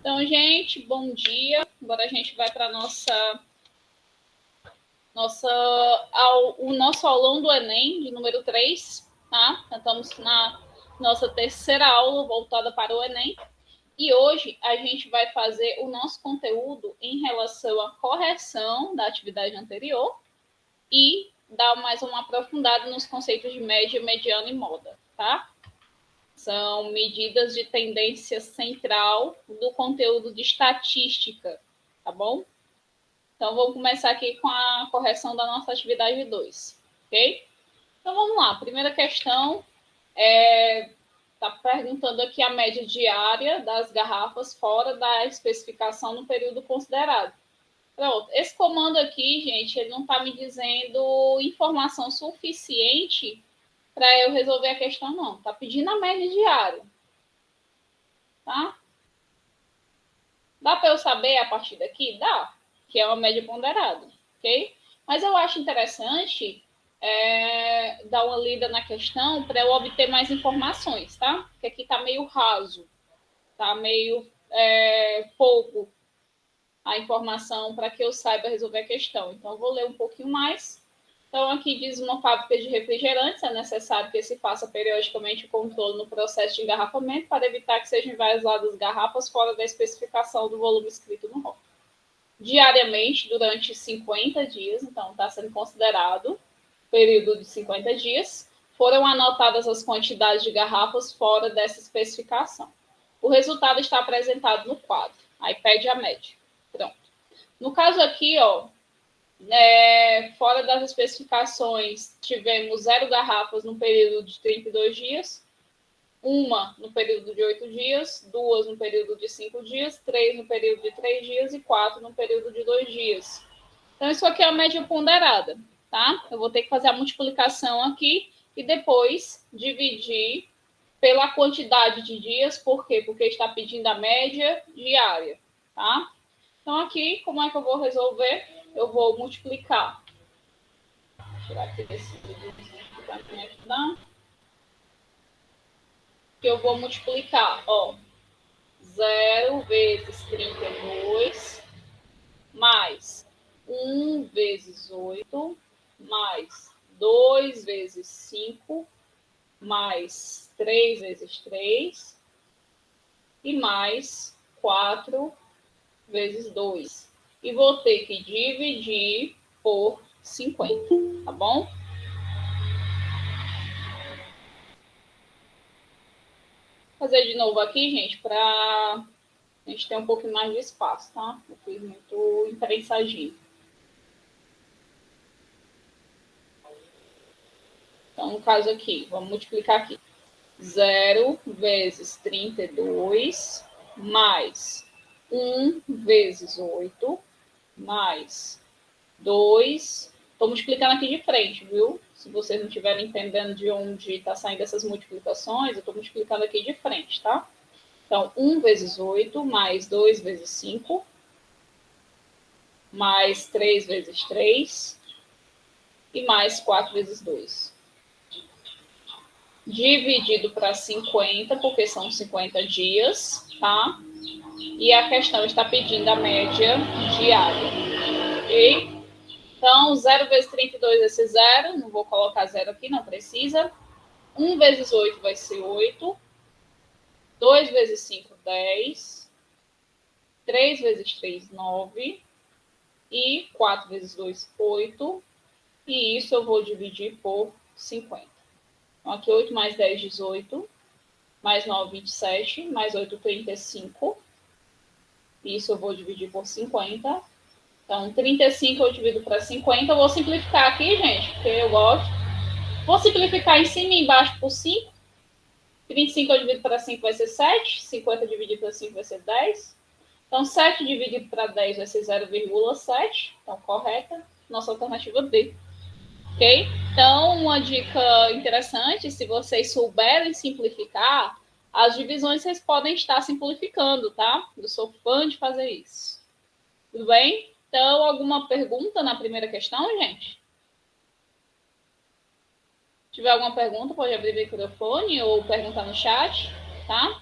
Então, gente, bom dia. Agora a gente vai para o nosso aulão do Enem, de número 3, tá? Estamos na nossa terceira aula voltada para o Enem. E hoje a gente vai fazer o nosso conteúdo em relação à correção da atividade anterior e dar mais uma aprofundada nos conceitos de média, mediana e moda, tá? São medidas de tendência central do conteúdo de estatística, tá bom? Então, vamos começar aqui com a correção da nossa atividade 2, ok? Então, vamos lá. Primeira questão está perguntando aqui a média diária das garrafas fora da especificação no período considerado. Pronto. Esse comando aqui, gente, ele não está me dizendo informação suficiente para eu resolver a questão, não. Está pedindo a média diária. Tá? Dá para eu saber a partir daqui? Dá, que é uma média ponderada, ok? Mas eu acho interessante dar uma lida na questão para eu obter mais informações, tá? Porque aqui está meio raso, está meio pouco a informação para que eu saiba resolver a questão. Então, eu vou ler um pouquinho mais. Então, aqui diz uma fábrica de refrigerantes, é necessário que se faça periodicamente o controle no processo de engarrafamento para evitar que sejam envasadas garrafas fora da especificação do volume escrito no rótulo. Diariamente, durante 50 dias, então está sendo considerado período de 50 dias, foram anotadas as quantidades de garrafas fora dessa especificação. O resultado está apresentado no quadro. Aí pede a média. Pronto. No caso aqui, ó, fora das especificações, tivemos 0 garrafas no período de 32 dias, 1 no período de 8 dias, 2 no período de 5 dias, 3 no período de 3 dias e 4 no período de 2 dias. Então, isso aqui é a média ponderada, tá? Eu vou ter que fazer a multiplicação aqui e depois dividir pela quantidade de dias. Por quê? Porque está pedindo a média diária, tá? Então, aqui, como é que eu vou resolver? Eu vou multiplicar. Vou tirar aqui desse vídeo para me ajudar. Que eu vou multiplicar, ó, 0 vezes 32, mais 1 vezes 8, mais 2 vezes 5, mais 3 vezes 3, e mais 4 vezes 2. E vou ter que dividir por 50, tá bom? Vou fazer de novo aqui, gente, para a gente ter um pouquinho mais de espaço, tá? Eu fiz muito imprensadinho. Então, no caso aqui, vamos multiplicar aqui. 0 vezes 32, mais 1 vezes 8, mais 2. Estou multiplicando aqui de frente, viu? Se vocês não estiverem entendendo de onde está saindo essas multiplicações, eu estou multiplicando aqui de frente, tá? Então, 1 vezes 8, mais 2 vezes 5, mais 3 vezes 3, e mais 4 vezes 2. Dividido para 50, porque são 50 dias, tá? E a questão está pedindo a média diária, ok? Então, 0 vezes 32 vai ser 0, não vou colocar 0 aqui, não precisa. 1 vezes 8 vai ser 8. 2 vezes 5, 10. 3 vezes 3, 9. E 4 vezes 2, 8. E isso eu vou dividir por 50. Então, aqui 8 mais 10, 18. Mais 9, 27. Mais 8, 35. Isso eu vou dividir por 50. Então, 35 eu divido para 50. Eu vou simplificar aqui, gente, porque eu gosto. Vou simplificar em cima e embaixo por 5. 25 eu divido para 5 vai ser 7. 50 dividido para 5 vai ser 10. Então, 7 dividido para 10 vai ser 0,7. Então, correta. Nossa alternativa D. Ok? Então, uma dica interessante, se vocês souberem simplificar, as divisões vocês podem estar simplificando, tá? Eu sou fã de fazer isso. Tudo bem? Então, alguma pergunta na primeira questão, gente? Se tiver alguma pergunta, pode abrir o microfone ou perguntar no chat, tá?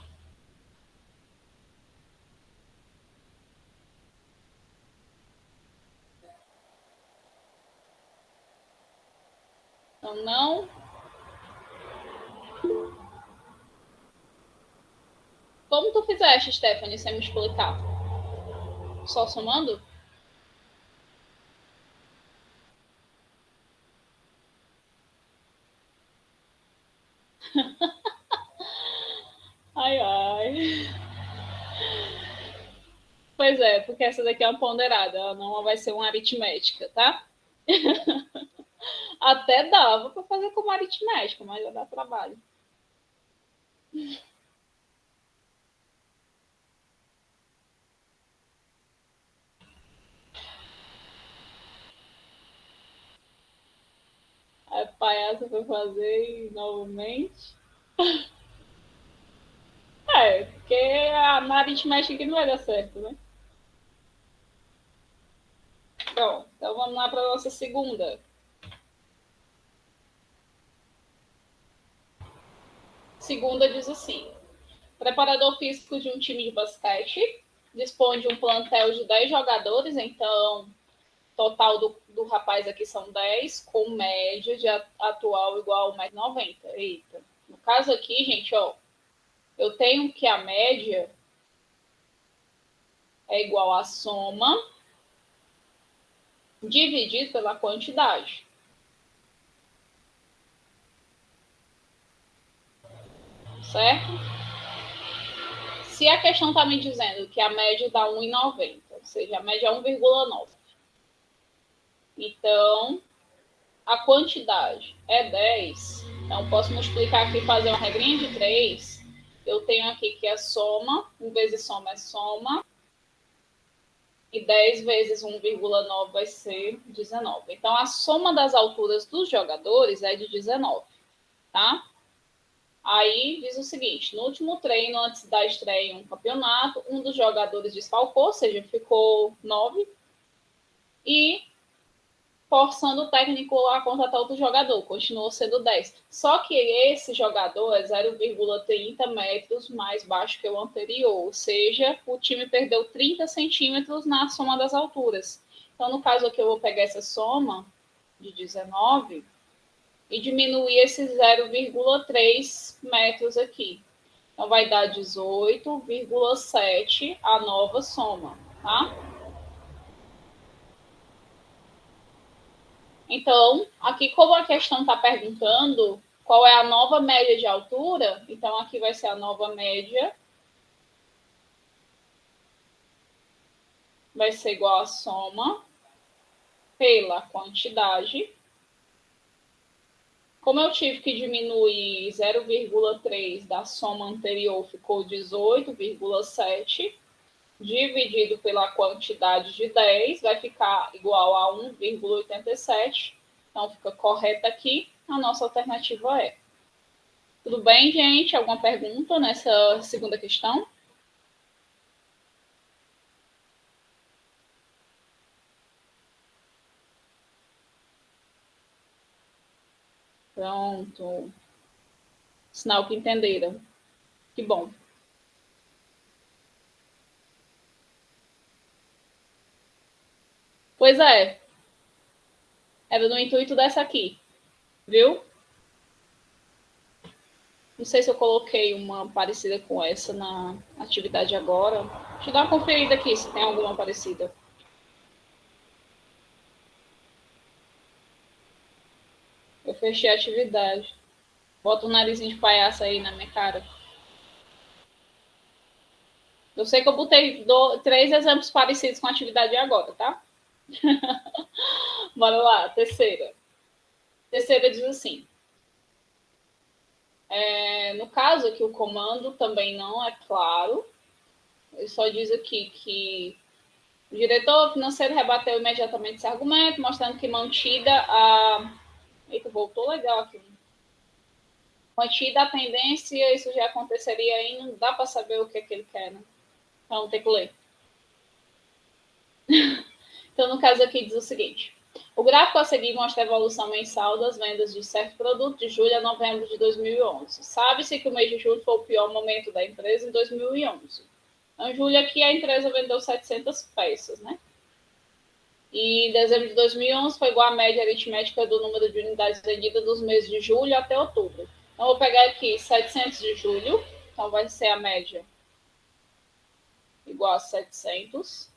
Então, não. Como tu fizeste, Stephanie, sem me explicar? Só somando? Ai, ai. Pois é, porque essa daqui é uma ponderada, ela não vai ser uma aritmética, tá? Até dava para fazer como aritmética, mas já dá trabalho. Aí a palhaça foi fazer novamente. É, porque na aritmética aqui não vai dar certo, né? Bom, então vamos lá para a nossa segunda. Segunda diz assim: preparador físico de um time de basquete, dispõe de um plantel de 10 jogadores, então total do rapaz aqui são 10, com média de atual igual a 1,90 m. Eita. No caso aqui, gente, ó, eu tenho que a média é igual à soma dividido pela quantidade. Certo? Se a questão está me dizendo que a média dá 1,90, ou seja, a média é 1,9. Então, a quantidade é 10. Então, posso multiplicar aqui e fazer uma regrinha de 3. Eu tenho aqui que é soma, 1 vezes soma é soma, e 10 vezes 1,9 vai ser 19. Então, a soma das alturas dos jogadores é de 19, tá? Aí diz o seguinte: no último treino, antes da estreia em um campeonato, um dos jogadores desfalcou, ou seja, ficou 9, e forçando o técnico a contratar outro jogador, continuou sendo 10. Só que esse jogador é 0,30 metros mais baixo que o anterior, ou seja, o time perdeu 30 centímetros na soma das alturas. Então, no caso aqui, eu vou pegar essa soma de 19 e diminuir esses 0,3 metros aqui. Então, vai dar 18,7 a nova soma, tá? Então, aqui, como a questão está perguntando qual é a nova média de altura, então aqui vai ser a nova média, vai ser igual a soma pela quantidade. Como eu tive que diminuir 0,3 da soma anterior, ficou 18,7, dividido pela quantidade de 10, vai ficar igual a 1,87. Então, fica correta aqui. A nossa alternativa é. Tudo bem, gente? Alguma pergunta nessa segunda questão? Pronto. Sinal que entenderam. Que bom. Pois é. Era no intuito dessa aqui, viu? Não sei se eu coloquei uma parecida com essa na atividade agora. Deixa eu dar uma conferida aqui se tem alguma parecida. Eu fechei a atividade. Bota o narizinho de palhaço aí na minha cara. Eu sei que eu botei 3 exemplos parecidos com a atividade agora, tá? Bora lá, terceira. Terceira diz assim: no caso aqui, o comando também não é claro. Ele só diz aqui que o diretor financeiro rebateu imediatamente esse argumento, mostrando que mantida a. Eita, voltou legal aqui. Mantida a tendência, isso já aconteceria aí, não dá para saber o que é que ele quer, né? Então tem que ler. Então, no caso aqui, diz o seguinte: o gráfico a seguir mostra a evolução mensal das vendas de certo produto de julho a novembro de 2011. Sabe-se que o mês de julho foi o pior momento da empresa em 2011. Então, em julho aqui a empresa vendeu 700 peças, né? E dezembro de 2011 foi igual à média aritmética do número de unidades vendidas dos meses de julho até outubro. Então, vou pegar aqui 700 de julho, então vai ser a média igual a 700,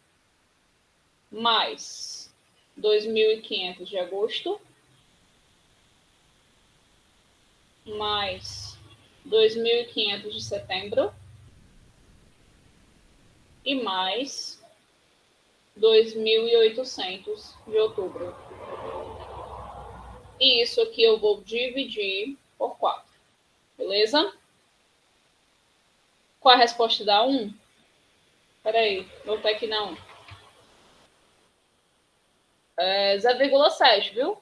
mais 2.500 de agosto, mais 2.500 de setembro, e mais 2.800 de outubro. E isso aqui eu vou dividir por 4. Beleza? Qual a resposta da 1? Peraí, vou ter aqui na 1. 0,7, viu?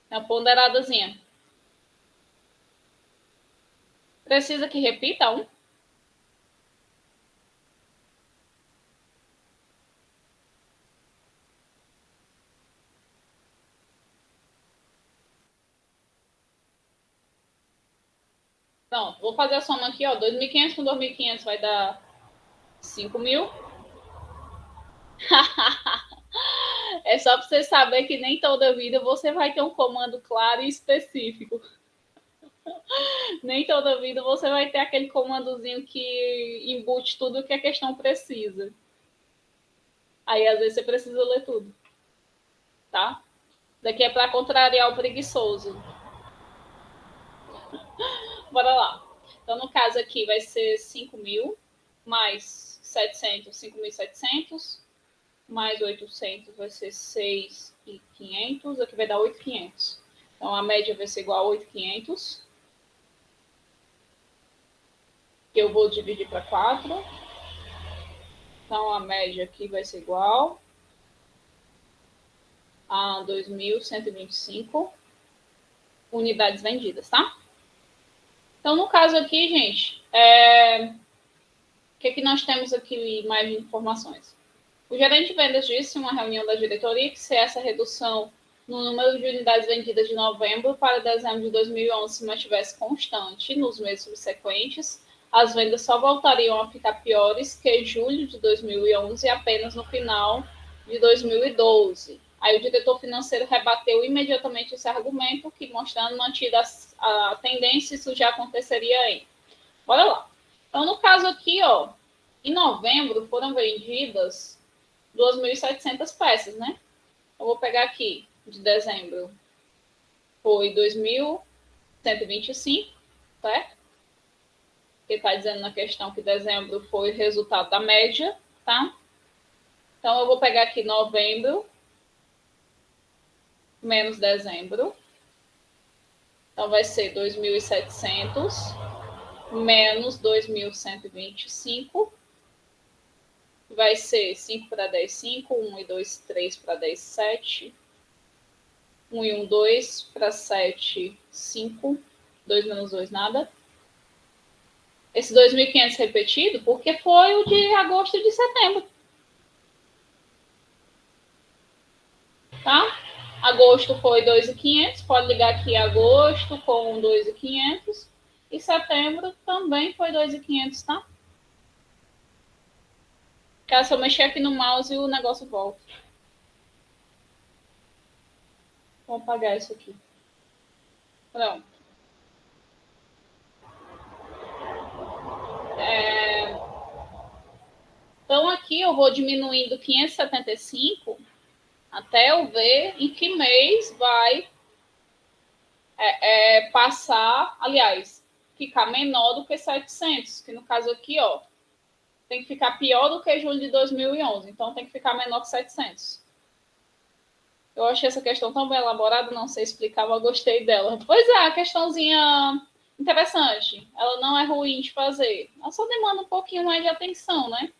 É uma ponderadazinha. Precisa que repita 1? Pronto, vou fazer a soma aqui, ó. 2.500 com 2.500 vai dar 5.000. É só para você saber que nem toda vida você vai ter um comando claro e específico. Nem toda vida você vai ter aquele comandozinho que embute tudo que a questão precisa. Aí, às vezes, você precisa ler tudo. Tá? Daqui é para contrariar o preguiçoso. Bora lá. Então, no caso aqui, vai ser 5.000 mais 700, 5.700, mais 800 vai ser 6.500. Aqui vai dar 8.500. Então, a média vai ser igual a 8.500. Que eu vou dividir para 4. Então, a média aqui vai ser igual a 2.125 unidades vendidas, tá? Então, no caso aqui, gente, o que nós temos aqui mais de informações? O gerente de vendas disse em uma reunião da diretoria que se essa redução no número de unidades vendidas de novembro para dezembro de 2011 se mantivesse constante nos meses subsequentes, as vendas só voltariam a ficar piores que julho de 2011 apenas no final de 2012. Aí o diretor financeiro rebateu imediatamente esse argumento, que mostrando mantida a tendência, isso já aconteceria aí. Bora lá. Então, no caso aqui, ó, em novembro foram vendidas 2.700 peças, né? Eu vou pegar aqui, de dezembro, foi 2.125, certo? Porque está dizendo na questão que dezembro foi o resultado da média, tá? Então, eu vou pegar aqui novembro menos dezembro. Então, vai ser 2.700 menos 2.125. Vai ser 5 para 10, 5. 1 e 2, 3 para 10, 7. 1 e 1, 2 para 7, 5. 2 menos 2, nada. Esse 2.500 repetido porque foi o de agosto e de setembro. Tá? Agosto foi 2.500. Pode ligar aqui agosto com 2.500. E setembro também foi 2.500, tá? Cara, se eu mexer aqui no mouse, o negócio volta. Vou apagar isso aqui. Pronto. Então, aqui eu vou diminuindo 575 até eu ver em que mês vai passar, aliás, ficar menor do que 700, que no caso aqui, ó, tem que ficar pior do que julho de 2011, então tem que ficar menor que 700. Eu achei essa questão tão bem elaborada, não sei explicar, mas eu gostei dela. Pois é, a questãozinha interessante. Ela não é ruim de fazer. Ela só demanda um pouquinho mais de atenção, né?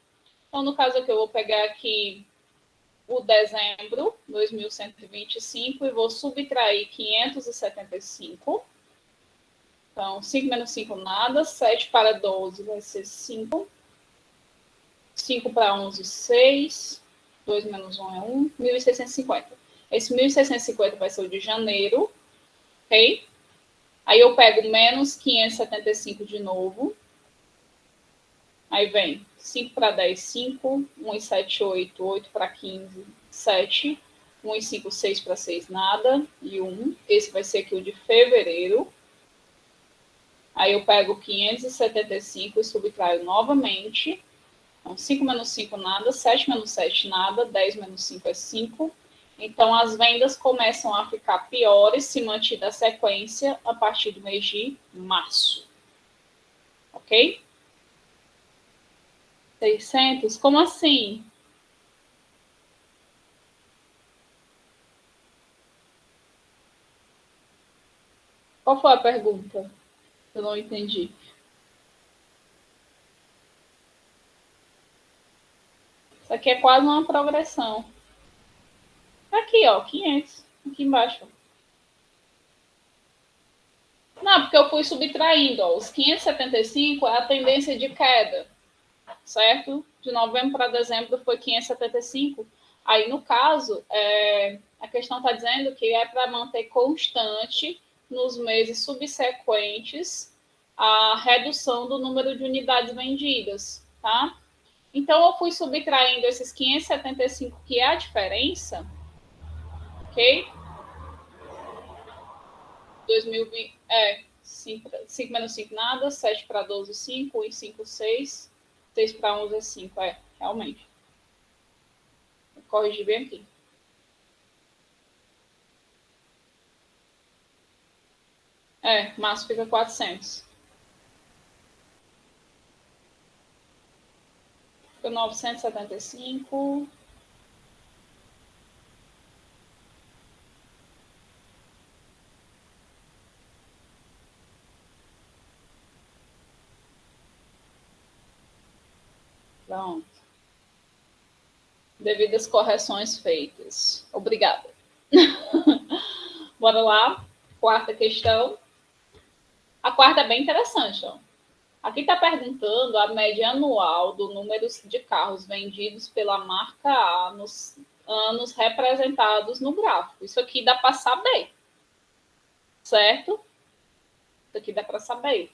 Então, no caso aqui, eu vou pegar aqui o dezembro 2.125 e vou subtrair 575. Então, 5 menos 5, nada. 7 para 12 vai ser 5. 5 para 11, 6. 2 menos 1 é 1. 1.650. Esse 1.650 vai ser o de janeiro. Ok? Aí eu pego menos 575 de novo. Aí vem 5 para 10, 5. 1 e 7, 8. 8 para 15, 7. 1 e 5, 6 para 6, nada. E 1. Esse vai ser aqui o de fevereiro. Aí eu pego 575 e subtraio novamente. Então, 5 menos 5, nada. 7 menos 7, nada. 10 menos 5 é 5. Então, as vendas começam a ficar piores se mantida a sequência a partir do mês de março. Ok? 600? Como assim? Qual foi a pergunta? Eu não entendi. Isso aqui é quase uma progressão. Aqui, ó, 500. Aqui embaixo. Não, porque eu fui subtraindo. Ó, os 575 é a tendência de queda, certo? De novembro para dezembro foi 575. Aí, no caso, a questão está dizendo que é para manter constante nos meses subsequentes a redução do número de unidades vendidas, tá? Então, eu fui subtraindo esses 575, que é a diferença, ok? 2020, 5 menos 5, nada. 7 para 12, 5. 1 e 5, 6. 6 para 11 é 5, realmente. Vou corrigir bem aqui. Março fica 400. Fica 975. Pronto. Devidas correções feitas. Obrigada. Bora lá. Quarta questão. A quarta é bem interessante, ó. Aqui está perguntando a média anual do número de carros vendidos pela marca A nos anos representados no gráfico. Isso aqui dá para saber, certo? Isso aqui dá para saber.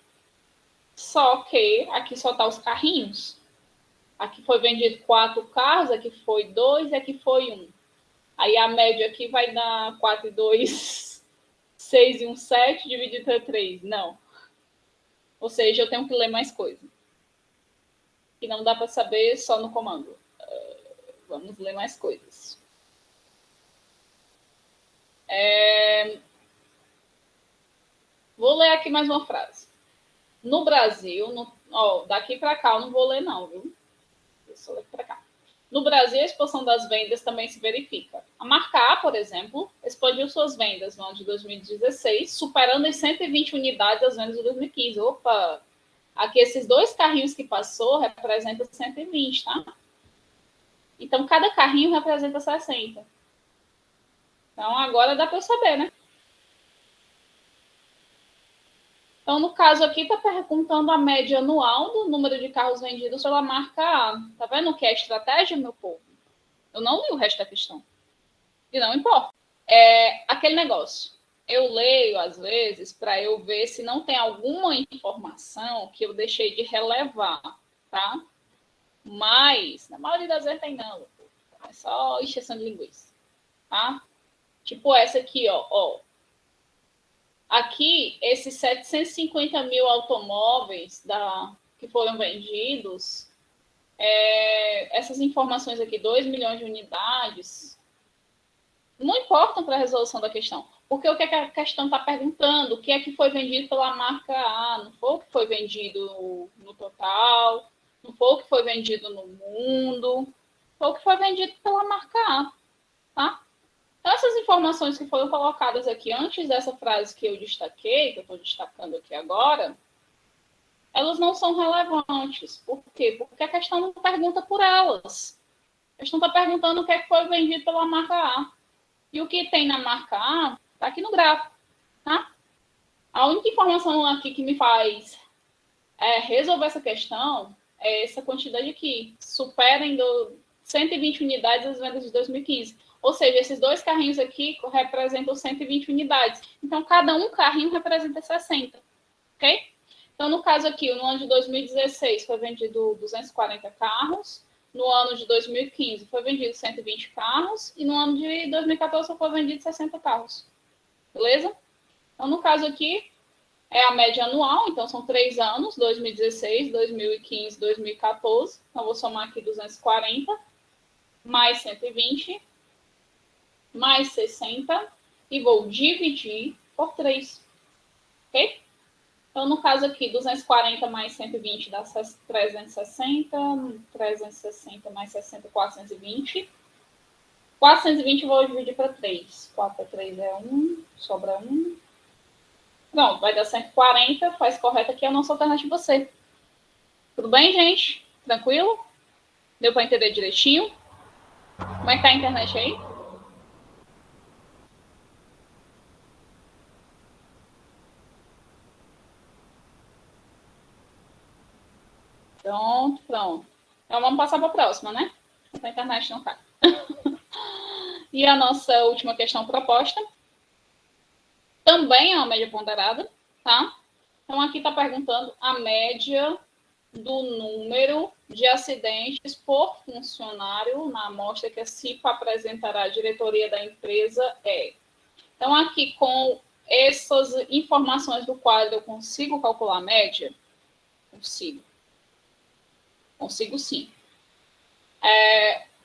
Só que aqui só tá os carrinhos. Aqui foi vendido 4 carros, aqui foi 2 e aqui foi 1. Aí a média aqui vai dar 4 e 2, 6 e 1, 7, dividido entre 3. Não. Ou seja, eu tenho que ler mais coisa. E não dá para saber só no comando. Vamos ler mais coisas. Vou ler aqui mais uma frase. No Brasil, daqui para cá eu não vou ler não, viu? Deixa eu ler para cá. No Brasil, a expansão das vendas também se verifica. A marca A, por exemplo, expandiu suas vendas no ano de 2016, superando em 120 unidades as vendas de 2015. Opa! Aqui, esses 2 carrinhos que passou representam 120, tá? Então, cada carrinho representa 60. Então, agora dá para eu saber, né? Então, no caso aqui, está perguntando a média anual do número de carros vendidos pela marca A. Tá vendo o que é estratégia, meu povo? Eu não li o resto da questão. E não importa. Aquele negócio. Eu leio, às vezes, para eu ver se não tem alguma informação que eu deixei de relevar, tá? Mas, na maioria das vezes tem não. É só encheção de linguiça, tá? Tipo essa aqui, ó. Aqui, esses 750 mil automóveis que foram vendidos, essas informações aqui, 2 milhões de unidades, não importam para a resolução da questão. Porque o que a questão está perguntando? O que é que foi vendido pela marca A? Não foi o que foi vendido no total, não foi o que foi vendido no mundo, foi o que foi vendido pela marca A, tá? Então, essas informações que foram colocadas aqui antes dessa frase que eu destaquei, que eu estou destacando aqui agora, elas não são relevantes. Por quê? Porque a questão não pergunta por elas. A questão está perguntando o que é que foi vendido pela marca A. E o que tem na marca A está aqui no gráfico. Tá? A única informação aqui que me faz resolver essa questão é essa quantidade aqui. Superem 120 unidades as vendas de 2015. Ou seja, esses 2 carrinhos aqui representam 120 unidades. Então, cada um carrinho representa 60. Ok? Então, no caso aqui, no ano de 2016 foi vendido 240 carros, no ano de 2015 foi vendido 120 carros e no ano de 2014 foi vendido 60 carros. Beleza? Então, no caso aqui, é a média anual, então são 3 anos, 2016, 2015, 2014. Então, vou somar aqui 240, mais 120, mais 60, e vou dividir por 3. Ok? Então, no caso aqui, 240 mais 120 dá 360, 360 mais 60, 420. 420 eu vou dividir para 3. 4 para 3 é 1, sobra 1. Pronto, vai dar 140, faz correto aqui a nossa alternativa C. Tudo bem, gente? Tranquilo? Deu para entender direitinho? Como é que tá a internet aí? Pronto, pronto. Então vamos passar para a próxima, né? A internet não tá. E a nossa última questão proposta também é uma média ponderada, tá? Então aqui está perguntando a média do número de acidentes por funcionário na amostra que a CIPA apresentará à diretoria da empresa é. Então, aqui com essas informações do quadro, eu consigo calcular a média? Consigo. Consigo sim.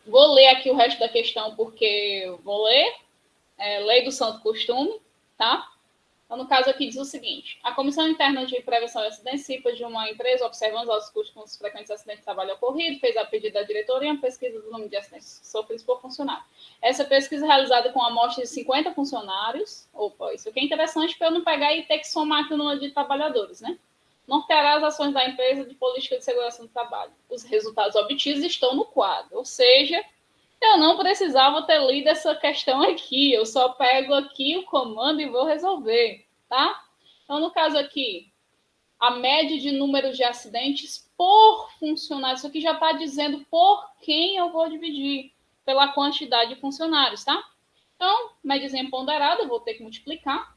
Vou ler aqui o resto da questão, porque vou ler. Lei do Santo Costume, tá? Então, no caso aqui, diz o seguinte: a Comissão Interna de Prevenção de Acidentes CIPA de uma empresa, observando os custos com os frequentes acidentes de trabalho ocorridos, fez a pedido da diretoria uma pesquisa do número de acidentes sofridos por funcionário. Essa pesquisa é realizada com a amostra de 50 funcionários. Opa, isso aqui é interessante para eu não pegar e ter que somar aqui o número de trabalhadores, né? Norteará as ações da empresa de política de segurança no trabalho. Os resultados obtidos estão no quadro, ou seja, eu não precisava ter lido essa questão aqui, eu só pego aqui o comando e vou resolver, tá? Então, no caso aqui, a média de número de acidentes por funcionário, isso aqui já está dizendo por quem eu vou dividir, pela quantidade de funcionários, tá? Então, médiazinha ponderada, eu vou ter que multiplicar,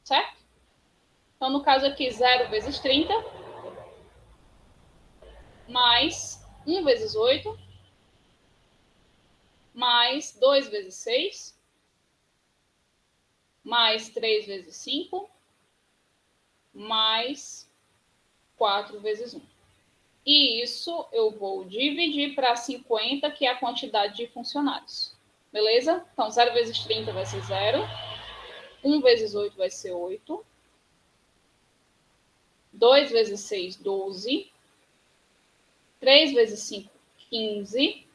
certo? Então, no caso aqui, 0 vezes 30, mais 1 vezes 8, mais 2 vezes 6, mais 3 vezes 5, mais 4 vezes 1. E isso eu vou dividir para 50, que é a quantidade de funcionários. Beleza? Então, 0 vezes 30 vai ser 0. 1 vezes 8 vai ser 8. 2 vezes 6, 12. 3 vezes 5, 15.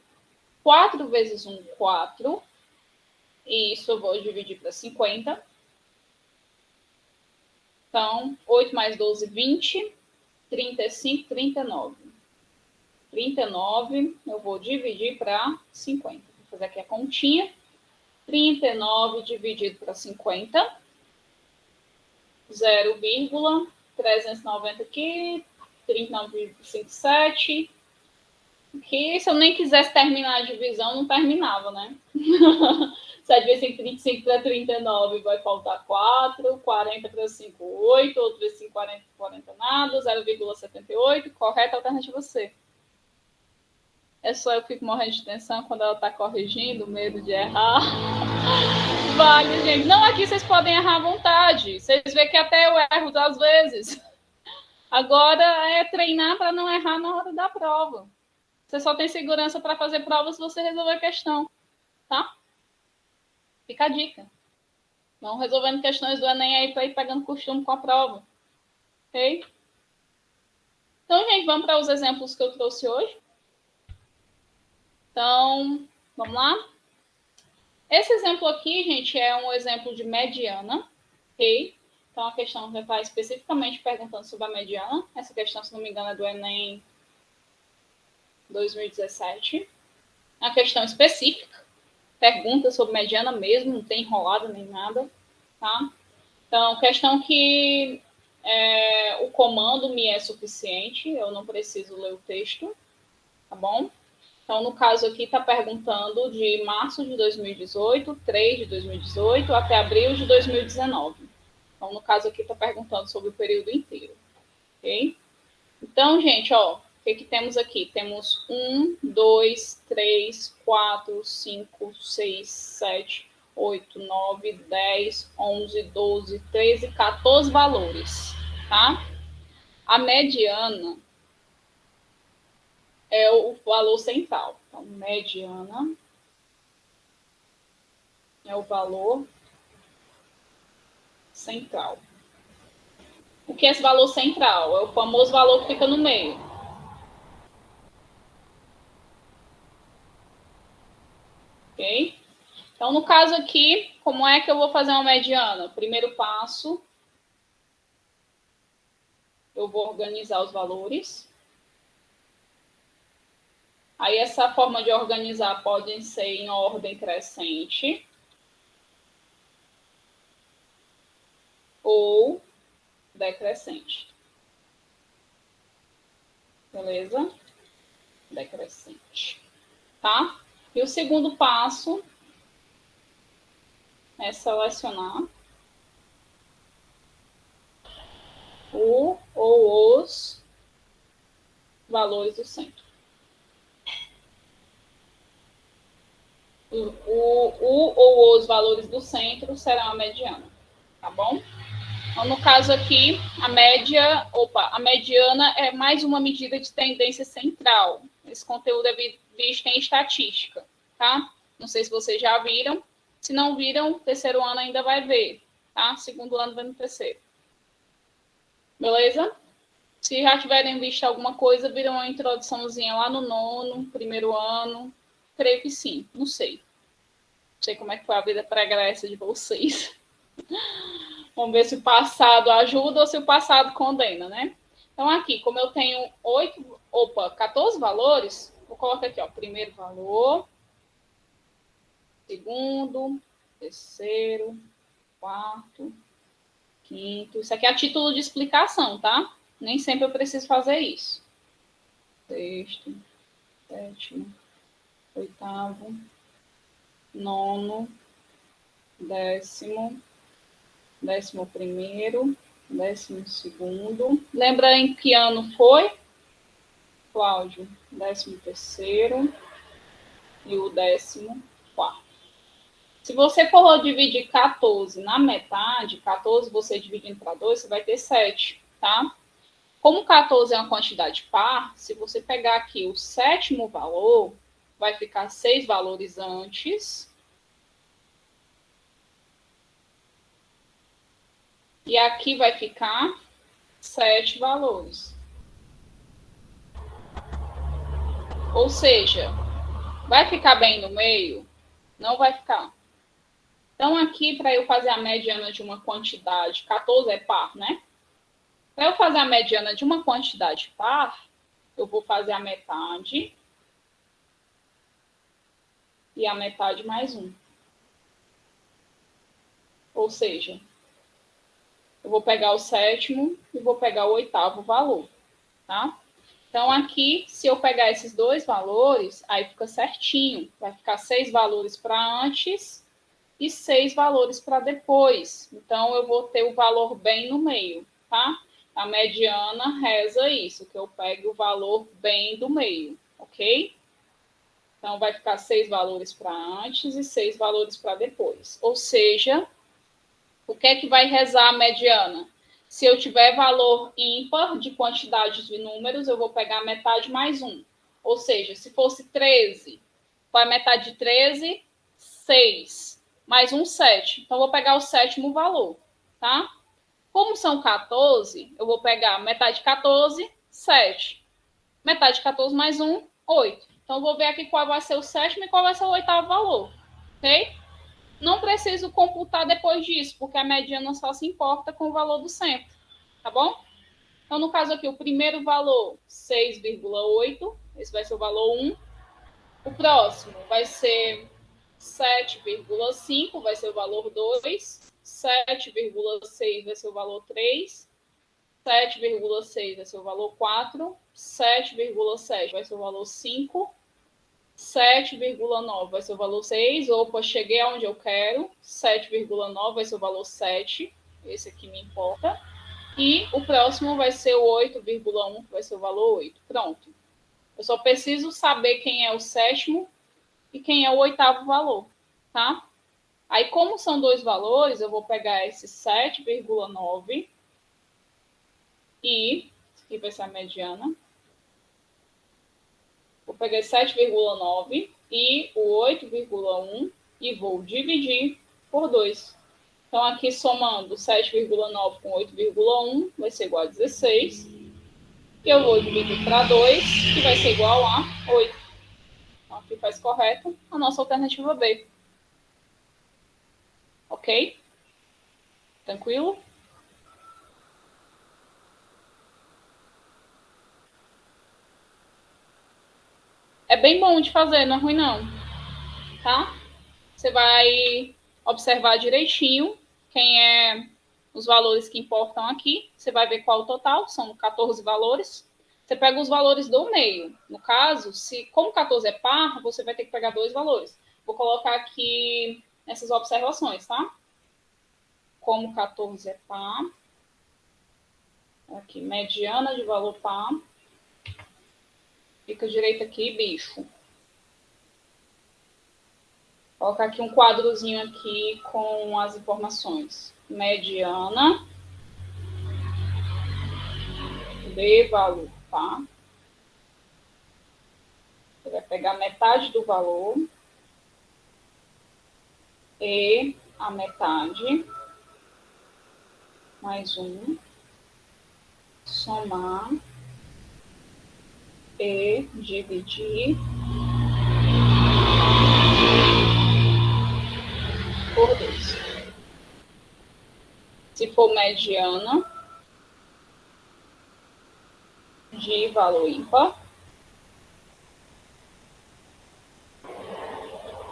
4 vezes 1, 4. E isso eu vou dividir para 50. Então, 8 mais 12, 20. 35, 39. 39 eu vou dividir para 50. Vou fazer aqui a continha. 39 dividido para 50. 0,390 aqui. 39,57. Que se eu nem quisesse terminar a divisão, não terminava, né? 7 vezes 35 para 39 vai faltar 4, 40 para 5, 8, outro vezes 5, 40, 40 nada, 0,78, correta alternativa C. É só eu fico morrendo de tensão quando ela está corrigindo, medo de errar. Vale, gente. Não, aqui vocês podem errar à vontade. Vocês veem que até eu erro às vezes. Agora é treinar para não errar na hora da prova. Você só tem segurança para fazer prova se você resolver a questão, tá? Fica a dica. Vão resolvendo questões do Enem aí para ir pegando costume com a prova. Ok? Então, gente, vamos para os exemplos que eu trouxe hoje. Então, vamos lá? Esse exemplo aqui, gente, é um exemplo de mediana, ok? Então, a questão já está especificamente perguntando sobre a mediana. Essa questão, se não me engano, é do Enem 2017. A questão específica, pergunta sobre mediana mesmo, não tem enrolado nem nada, tá? Então, questão que o comando me é suficiente, eu não preciso ler o texto, tá bom? Então, no caso aqui, está perguntando de março de 2018, 3 de 2018, até abril de 2019. Então, no caso aqui, está perguntando sobre o período inteiro. ok? Então, gente, ó, o que temos aqui? Temos 1, 2, 3, 4, 5, 6, 7, 8, 9, 10, 11, 12, 13, 14 valores, tá? A mediana é o valor central. Então, mediana é o valor central. O que é esse valor central? É o famoso valor que fica no meio. Ok? Então, no caso aqui, como é que eu vou fazer uma mediana? Primeiro passo, eu vou organizar os valores. Aí, essa forma de organizar pode ser em ordem crescente ou decrescente. Beleza? Decrescente. Tá? E o segundo passo é selecionar o ou os valores do centro. O ou os valores do centro serão a mediana, tá bom? Então, no caso aqui, a mediana é mais uma medida de tendência central. Esse conteúdo é visto em estatística, tá? Não sei se vocês já viram. Se não viram, terceiro ano ainda vai ver, tá? Segundo ano vai no terceiro. Beleza? Se já tiverem visto alguma coisa, viram uma introduçãozinha lá no nono, primeiro ano. Creio que sim, não sei. Não sei como é que foi a vida pregressa de vocês. Vamos ver se o passado ajuda ou se o passado condena, né? Então, aqui, como eu tenho 14 valores, vou colocar aqui, ó, primeiro valor, segundo, terceiro, quarto, quinto. Isso aqui é a título de explicação, tá? Nem sempre eu preciso fazer isso. Sexto, sétimo, oitavo, nono, décimo, 11º, 12º. Lembra em que ano foi, Cláudio? 13º e o 14º. Se você for dividir 14 na metade, 14 você dividindo para 2, você vai ter 7, tá? Como 14 é uma quantidade par, se você pegar aqui o sétimo valor, vai ficar 6 valores antes. E aqui vai ficar 7 valores. Ou seja, vai ficar bem no meio? Não vai ficar. Então, aqui, para eu fazer a mediana de uma quantidade, 14 é par, né? Para eu fazer a mediana de uma quantidade par, eu vou fazer a metade e a metade mais 1. Ou seja, eu vou pegar o sétimo e vou pegar o oitavo valor, tá? Então, aqui, se eu pegar esses dois valores, aí fica certinho. Vai ficar 6 valores para antes e 6 valores para depois. Então, eu vou ter o valor bem no meio, tá? A mediana reza isso, que eu pegue o valor bem do meio, ok? Então, vai ficar 6 valores para antes e 6 valores para depois. Ou seja, o que é que vai rezar a mediana? Se eu tiver valor ímpar de quantidades de números, eu vou pegar metade mais 1. Ou seja, se fosse 13, qual é a metade de 13? 6. Mais 1, 7. Então, eu vou pegar o sétimo valor, tá? Como são 14, eu vou pegar metade de 14, 7. Metade de 14 mais 1, 8. Então, eu vou ver aqui qual vai ser o sétimo e qual vai ser o oitavo valor, ok? Não preciso computar depois disso, porque a mediana só se importa com o valor do centro, tá bom? Então, no caso aqui, o primeiro valor, 6,8, esse vai ser o valor 1. O próximo vai ser 7,5, vai ser o valor 2. 7,6 vai ser o valor 3. 7,6 vai ser o valor 4. 7,7 vai ser o valor 5. 7,9 vai ser o valor 6. Opa, cheguei aonde eu quero. 7,9 vai ser o valor 7. Esse aqui me importa. E o próximo vai ser o 8,1, que vai ser o valor 8. Pronto. Eu só preciso saber quem é o sétimo e quem é o oitavo valor, tá? Aí, como são dois valores, eu vou pegar esse 7,9 e aqui vai ser a mediana. Vou pegar 7,9 e o 8,1 e vou dividir por 2. Então, aqui somando 7,9 com 8,1 vai ser igual a 16. Que eu vou dividir para 2, que vai ser igual a 8. Então, aqui faz correto a nossa alternativa B. Ok? Tranquilo? É bem bom de fazer, não é ruim não. Tá? Você vai observar direitinho quem é os valores que importam aqui. Você vai ver qual o total, são 14 valores. Você pega os valores do meio. No caso, se como 14 é par, você vai ter que pegar dois valores. Vou colocar aqui essas observações, tá? Como 14 é par. Aqui, mediana de valor par. Fica direito aqui, bicho. Vou colocar aqui um quadrozinho aqui com as informações. Mediana de valor par. Você vai pegar metade do valor e a metade mais um, somar e dividir por 2. Se for mediana de valor ímpar,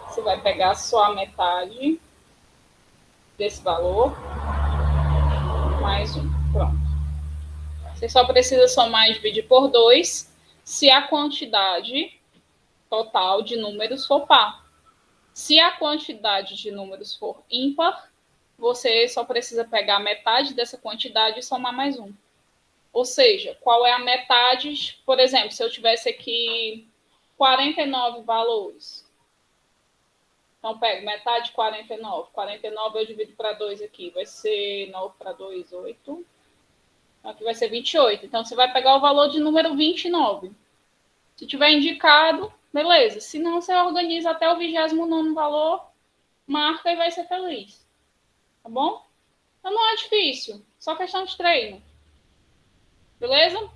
você vai pegar só a metade desse valor mais um. Pronto. Você só precisa somar e dividir por 2 se a quantidade total de números for par. Se a quantidade de números for ímpar, você só precisa pegar metade dessa quantidade e somar mais um. Ou seja, qual é a metade? Por exemplo, se eu tivesse aqui 49 valores. Então, pego metade de 49. 49 eu divido para 2 aqui. Vai ser 9 para 2, 8. Aqui vai ser 28. Então, você vai pegar o valor de número 29. Se tiver indicado, beleza. Se não, você organiza até o 29º valor, marca e vai ser feliz. Tá bom? Então, não é difícil. Só questão de treino. Beleza?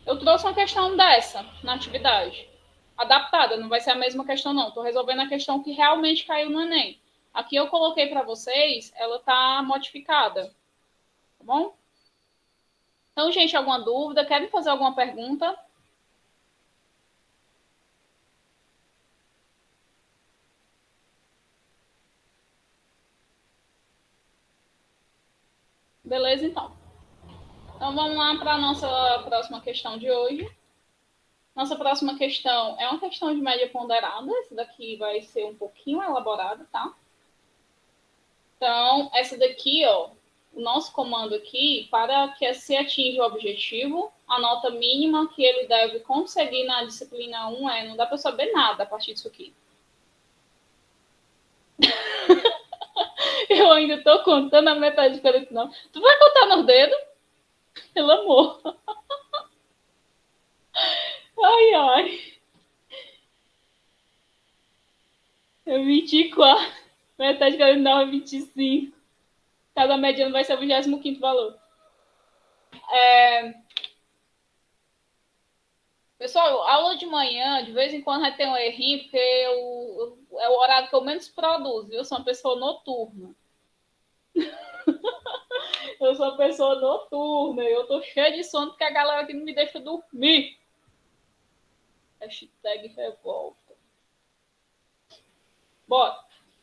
Eu trouxe uma questão dessa na atividade. Adaptada, não vai ser a mesma questão, não. Estou resolvendo a questão que realmente caiu no Enem. Aqui eu coloquei para vocês, ela está modificada. Tá bom? Então, gente, alguma dúvida? Querem fazer alguma pergunta? Beleza, então. Então, vamos lá para a nossa próxima questão de hoje. Nossa próxima questão é uma questão de média ponderada. Essa daqui vai ser um pouquinho elaborada, tá? Então, essa daqui, ó, o nosso comando aqui, para que se atinja o objetivo, a nota mínima que ele deve conseguir na disciplina 1 é, não dá para saber nada a partir disso aqui. Eu ainda estou contando a metade de 49. Tu vai contar nos dedos? Pelo amor. Ai, ai. É 24. Metade de 49 é 25. Cada mediano vai ser o 25º valor. Pessoal, aula de manhã, de vez em quando vai ter um errinho, porque é o horário que eu menos produzo, viu? Eu sou uma pessoa noturna. Eu sou uma pessoa noturna. Eu tô cheia de sono porque a galera aqui não me deixa dormir. Hashtag revolta. Bora.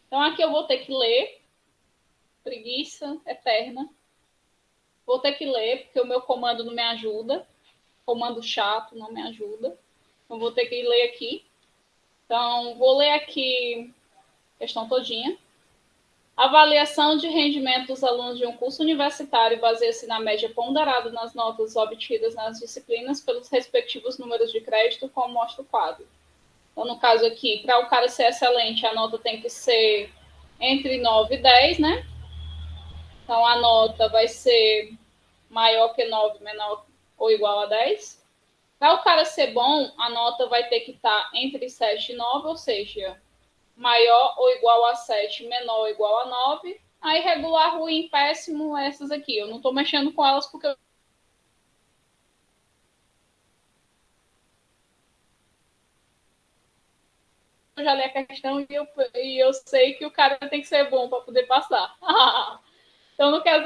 Então aqui eu vou ter que ler. Preguiça eterna. Vou ter que ler, porque o meu comando não me ajuda. Comando chato não me ajuda. Então vou ter que ler aqui. Então, vou ler aqui a questão todinha. Avaliação de rendimento dos alunos de um curso universitário baseia-se na média ponderada nas notas obtidas nas disciplinas pelos respectivos números de crédito, como mostra o quadro. Então, no caso aqui, para o cara ser excelente, a nota tem que ser entre 9 e 10, né? Então, a nota vai ser maior que 9, menor ou igual a 10. Para o cara ser bom, a nota vai ter que estar entre 7 e 9, ou seja, maior ou igual a 7, menor ou igual a 9. Aí, regular, ruim, péssimo, essas aqui. Eu não estou mexendo com elas porque eu já li a questão e eu sei que o cara tem que ser bom para poder passar. Então, no caso,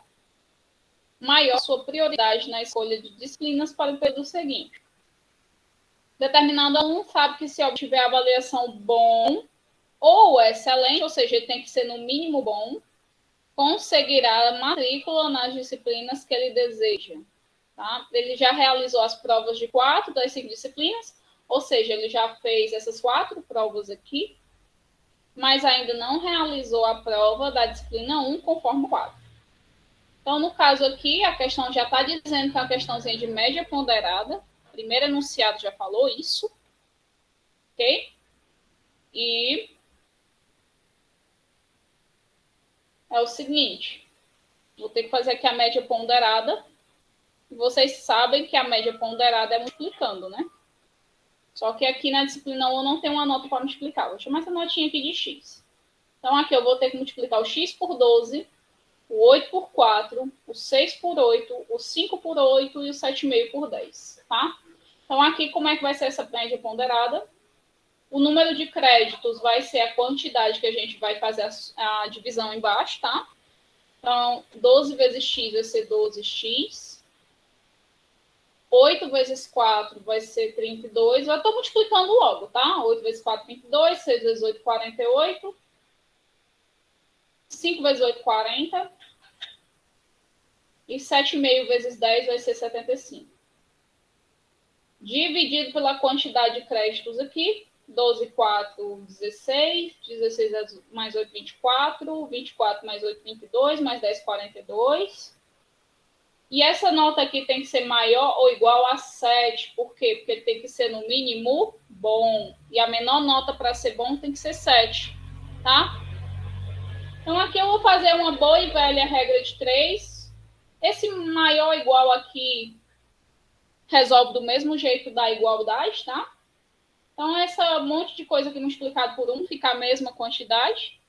maior sua prioridade na escolha de disciplinas para o período seguinte. Determinado aluno sabe que se obtiver avaliação bom ou excelente, ou seja, ele tem que ser no mínimo bom, conseguirá a matrícula nas disciplinas que ele deseja. Tá? Ele já realizou as provas de 4 das 5 disciplinas, ou seja, ele já fez essas 4 provas aqui, mas ainda não realizou a prova da disciplina 1 conforme o quadro. Então, no caso aqui, a questão já está dizendo que é uma questãozinha de média ponderada. O primeiro enunciado já falou isso. Ok? E é o seguinte. Vou ter que fazer aqui a média ponderada. Vocês sabem que a média ponderada é multiplicando, né? Só que aqui na disciplina 1 não tem uma nota para multiplicar. Vou chamar essa notinha aqui de x. Então, aqui eu vou ter que multiplicar o x por 12, o 8 por 4, o 6 por 8, o 5 por 8 e o 7,5 por 10, tá? Então, aqui, como é que vai ser essa média ponderada? O número de créditos vai ser a quantidade que a gente vai fazer a divisão embaixo, tá? Então, 12 vezes x vai ser 12x. 8 vezes 4 vai ser 32. Eu estou multiplicando logo, tá? 8 vezes 4, 22. 6 vezes 8, 48. 5 vezes 8, 40. E 7,5 vezes 10 vai ser 75. Dividido pela quantidade de créditos aqui. 12, 4, 16. 16 mais 8, 24. 24 mais 8, 22. Mais 10, 42. E essa nota aqui tem que ser maior ou igual a 7. Por quê? Porque ele tem que ser, no mínimo, bom. E a menor nota para ser bom tem que ser 7. Tá? Então, aqui eu vou fazer uma boa e velha regra de 3. Esse maior ou igual aqui resolve do mesmo jeito da igualdade, tá? Então, essa monte de coisa aqui multiplicado por 1 fica a mesma quantidade.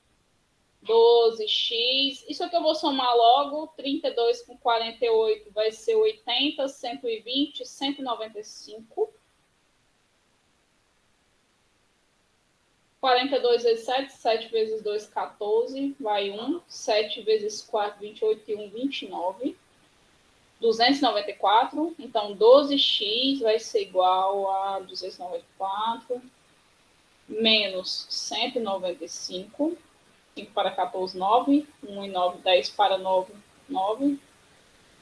12x. Isso aqui eu vou somar logo. 32 com 48 vai ser 80, 120, 195. 42 vezes 7, 7 vezes 2, 14. Vai 1. 7 vezes 4, 28 e 1, 29. 294. Então, 12x vai ser igual a 294 menos 195. 5 para 14, 9. 1 e 9, 10 para 9, 9.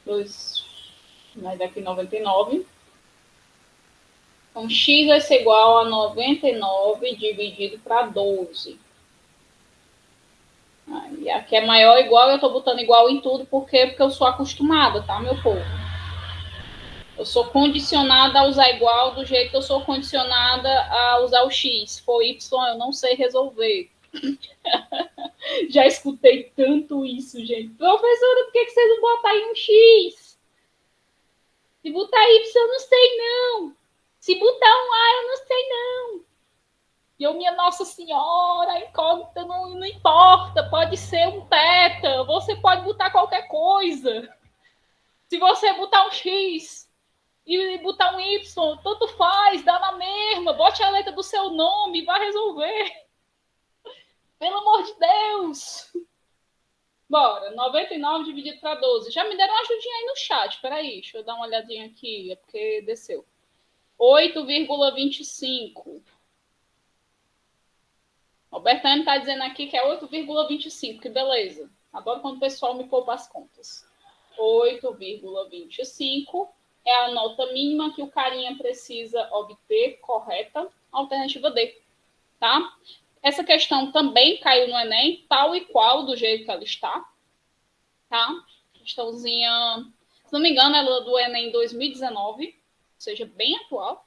2, mas daqui 99. Então, x vai ser igual a 99 dividido para 12. E aqui é maior ou igual, eu estou botando igual em tudo, por quê? Porque eu sou acostumada, tá, meu povo? Eu sou condicionada a usar igual do jeito que eu sou condicionada a usar o x. Se for y, eu não sei resolver. Já escutei tanto isso, gente. Professora, por que você não bota aí um X? Se botar Y, eu não sei, não. Se botar um A, eu não sei, não. E eu, minha Nossa Senhora, incógnita não importa. Pode ser um teta. Você pode botar qualquer coisa. Se você botar um X e botar um Y, tanto faz, dá na mesma. Bote a letra do seu nome e vai resolver. Pelo amor de Deus. Bora, 99 dividido para 12. Já me deram uma ajudinha aí no chat. Peraí, deixa eu dar uma olhadinha aqui. É porque desceu. 8,25. O Bertani está dizendo aqui que é 8,25. Que beleza. Adoro quando o pessoal me poupa as contas. 8,25 é a nota mínima que o carinha precisa obter correta. Alternativa D. Tá? Essa questão também caiu no Enem, tal e qual do jeito que ela está, tá? Questãozinha, se não me engano, ela é do Enem 2019, ou seja, bem atual.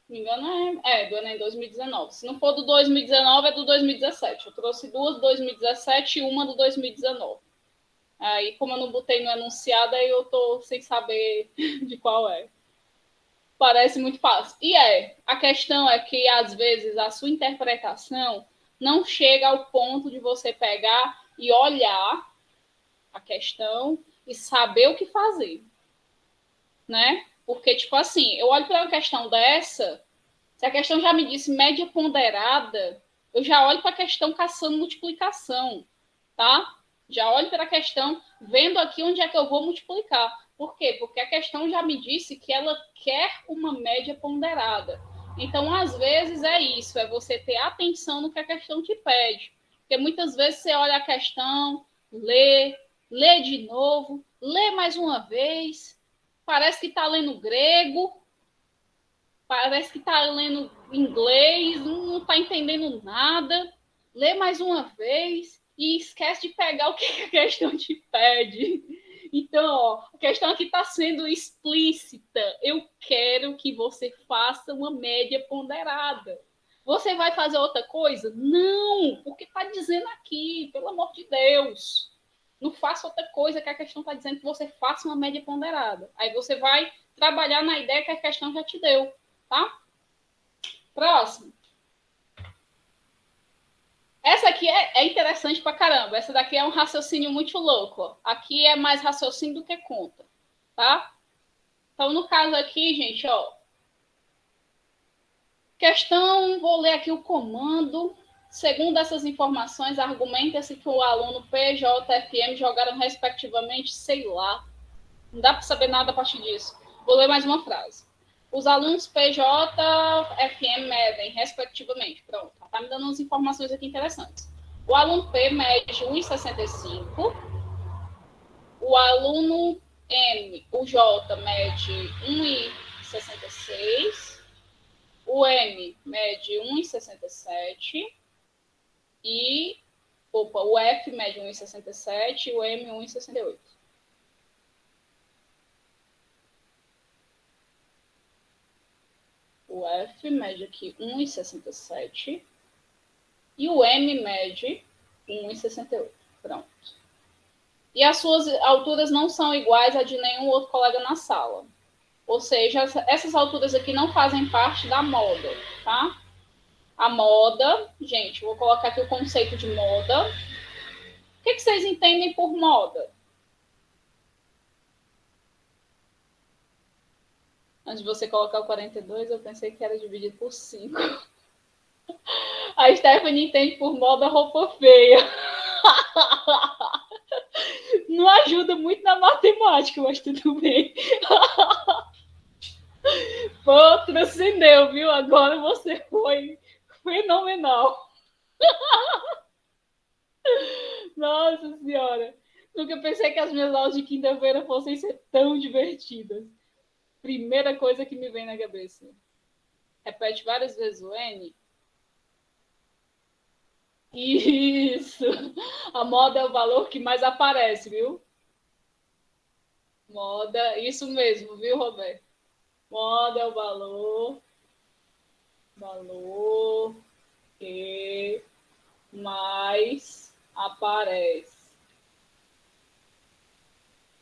Se não me engano, do Enem 2019. Se não for do 2019, é do 2017. Eu trouxe duas do 2017 e uma do 2019. Aí, como eu não botei no enunciado, aí eu tô sem saber de qual é. Parece muito fácil. E a questão é que, às vezes, a sua interpretação não chega ao ponto de você pegar e olhar a questão e saber o que fazer, né? Porque, tipo assim, eu olho para uma questão dessa, se a questão já me disse média ponderada, eu já olho para a questão caçando multiplicação, tá? Já olho para a questão vendo aqui onde é que eu vou multiplicar. Por quê? Porque a questão já me disse que ela quer uma média ponderada. Então, às vezes, é isso, é você ter atenção no que a questão te pede. Porque muitas vezes você olha a questão, lê de novo, lê mais uma vez, parece que está lendo grego, parece que está lendo inglês, não está entendendo nada, lê mais uma vez e esquece de pegar o que a questão te pede. Então, ó, a questão aqui está sendo explícita. Eu quero que você faça uma média ponderada. Você vai fazer outra coisa? Não, porque está dizendo aqui, pelo amor de Deus. Não faça outra coisa que a questão está dizendo que você faça uma média ponderada. Aí você vai trabalhar na ideia que a questão já te deu, tá? Próximo. Essa aqui é interessante pra caramba. Essa daqui é um raciocínio muito louco. Ó. Aqui é mais raciocínio do que conta, tá? Então, no caso aqui, gente, ó. Questão, vou ler aqui o comando. Segundo essas informações, argumenta-se que o aluno P, J, FM jogaram respectivamente, sei lá. Não dá para saber nada a partir disso. Vou ler mais uma frase. Os alunos PJ, FM medem, respectivamente. Pronto, tá me dando umas informações aqui interessantes. O aluno P mede 1,65. O aluno M, o J, mede 1,66. O M mede 1,67. E, o F mede 1,67 e o M 1,68. O F mede aqui 1,67 e o M mede 1,68. Pronto. E as suas alturas não são iguais a de nenhum outro colega na sala. Ou seja, essas alturas aqui não fazem parte da moda, tá? A moda, gente, vou colocar aqui o conceito de moda. O que vocês entendem por moda? Antes de você colocar o 42, eu pensei que era dividido por 5. A Stephanie entende por moda roupa feia. Não ajuda muito na matemática, mas tudo bem. Pô, transcendeu, viu? Agora você foi fenomenal. Nossa Senhora. Nunca pensei que as minhas aulas de quinta-feira fossem ser tão divertidas. Primeira coisa que me vem na cabeça. Repete várias vezes o N. Isso. A moda é o valor que mais aparece, viu? Moda, isso mesmo, viu, Roberto? Moda é o valor que mais aparece.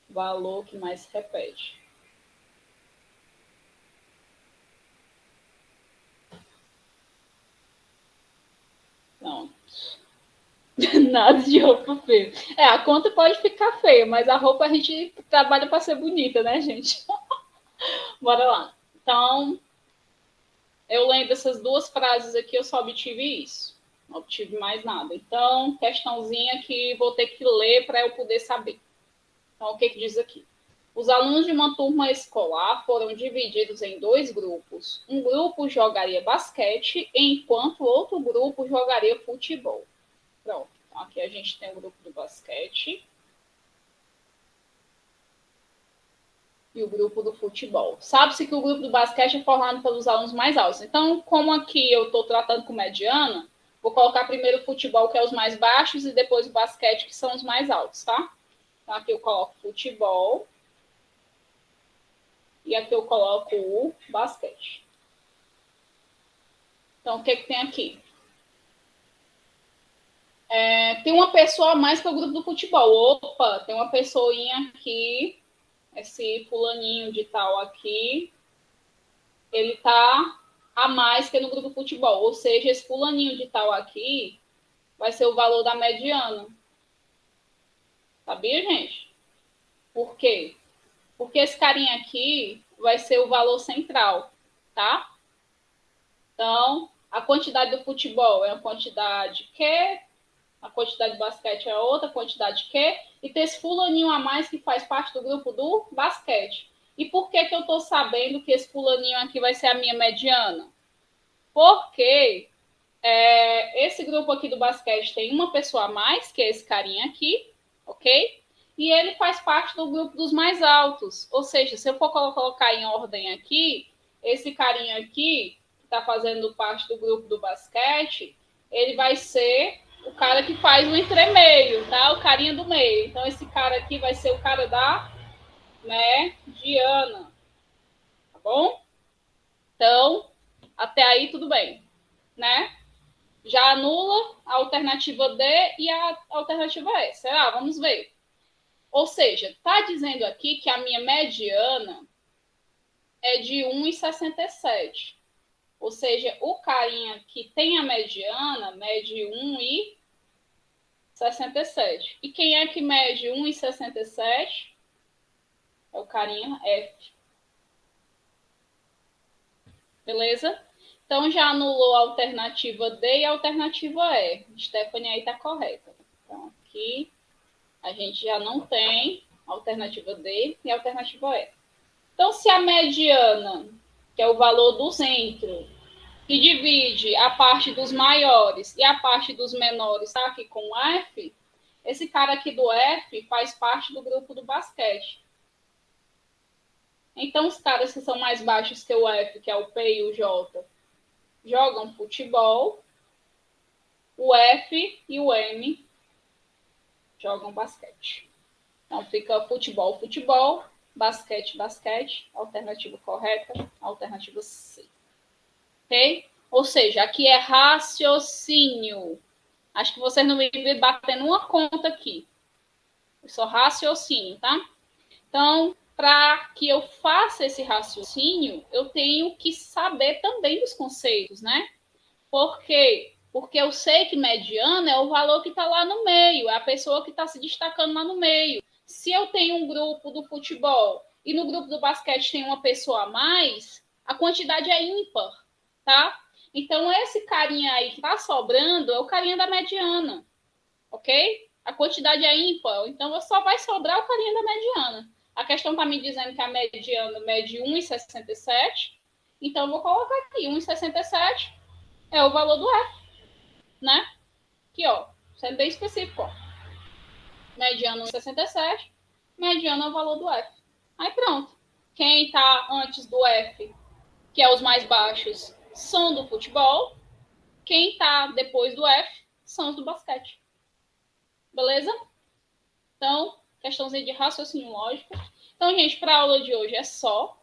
Valor que mais se repete. Pronto. Nada de roupa feia. A conta pode ficar feia, mas a roupa a gente trabalha para ser bonita, né, gente? Bora lá. Então, eu lendo essas duas frases aqui, eu só obtive isso. Não obtive mais nada. Então, questãozinha que vou ter que ler para eu poder saber. Então, o que diz aqui? Os alunos de uma turma escolar foram divididos em dois grupos. Um grupo jogaria basquete, enquanto outro grupo jogaria futebol. Pronto. Então, aqui a gente tem o grupo do basquete e o grupo do futebol. Sabe-se que o grupo do basquete é formado pelos alunos mais altos. Então, como aqui eu estou tratando com mediana, vou colocar primeiro o futebol, que é os mais baixos, e depois o basquete, que são os mais altos, tá? Então, aqui eu coloco futebol. E aqui eu coloco o basquete. Então, o que tem aqui? Tem uma pessoa a mais que o grupo do futebol. Opa, tem uma pessoinha aqui, esse fulaninho de tal aqui, ele tá a mais que no grupo do futebol. Ou seja, esse fulaninho de tal aqui vai ser o valor da mediana. Sabia, gente? Por quê? Porque esse carinha aqui vai ser o valor central, tá? Então, a quantidade do futebol é uma quantidade Q, a quantidade de basquete é outra quantidade Q, e tem esse fulaninho a mais que faz parte do grupo do basquete. E por que eu estou sabendo que esse fulaninho aqui vai ser a minha mediana? Porque esse grupo aqui do basquete tem uma pessoa a mais, que é esse carinha aqui, ok? E ele faz parte do grupo dos mais altos. Ou seja, se eu for colocar em ordem aqui, esse carinha aqui, que está fazendo parte do grupo do basquete, ele vai ser o cara que faz o entremeio, tá? O carinha do meio. Então, esse cara aqui vai ser o cara da mediana. Tá bom? Então, até aí tudo bem, né? Já anula a alternativa D e a alternativa E. Será? Vamos ver. Ou seja, está dizendo aqui que a minha mediana é de 1,67. Ou seja, o carinha que tem a mediana mede 1,67. E quem é que mede 1,67? É o carinha F. Beleza? Então, já anulou a alternativa D e a alternativa E. Stephanie aí está correta. Então, aqui a gente já não tem a alternativa D e a alternativa E. Então, se a mediana, que é o valor do centro, que divide a parte dos maiores e a parte dos menores, tá aqui com o F, esse cara aqui do F faz parte do grupo do basquete. Então, os caras que são mais baixos que o F, que é o P e o J, jogam futebol. O F e o M jogam basquete. Então, fica futebol, futebol, basquete, basquete, alternativa correta, alternativa C. Ok? Ou seja, aqui é raciocínio. Acho que vocês não me batendo uma conta aqui. É só raciocínio, tá? Então, para que eu faça esse raciocínio, eu tenho que saber também dos conceitos, né? Por quê? Porque eu sei que mediana é o valor que está lá no meio, é a pessoa que está se destacando lá no meio. Se eu tenho um grupo do futebol e no grupo do basquete tem uma pessoa a mais, a quantidade é ímpar, tá? Então, esse carinha aí que está sobrando é o carinha da mediana, ok? A quantidade é ímpar, então só vai sobrar o carinha da mediana. A questão está me dizendo que a mediana mede 1,67, então eu vou colocar aqui 1,67 é o valor do F, né? Aqui, ó, sendo bem específico, ó. Mediana 1,67, mediana é o valor do F. Aí pronto. Quem está antes do F, que é os mais baixos, são do futebol. Quem está depois do F, são os do basquete. Beleza? Então, questãozinha de raciocínio lógico. Então, gente, para a aula de hoje é só.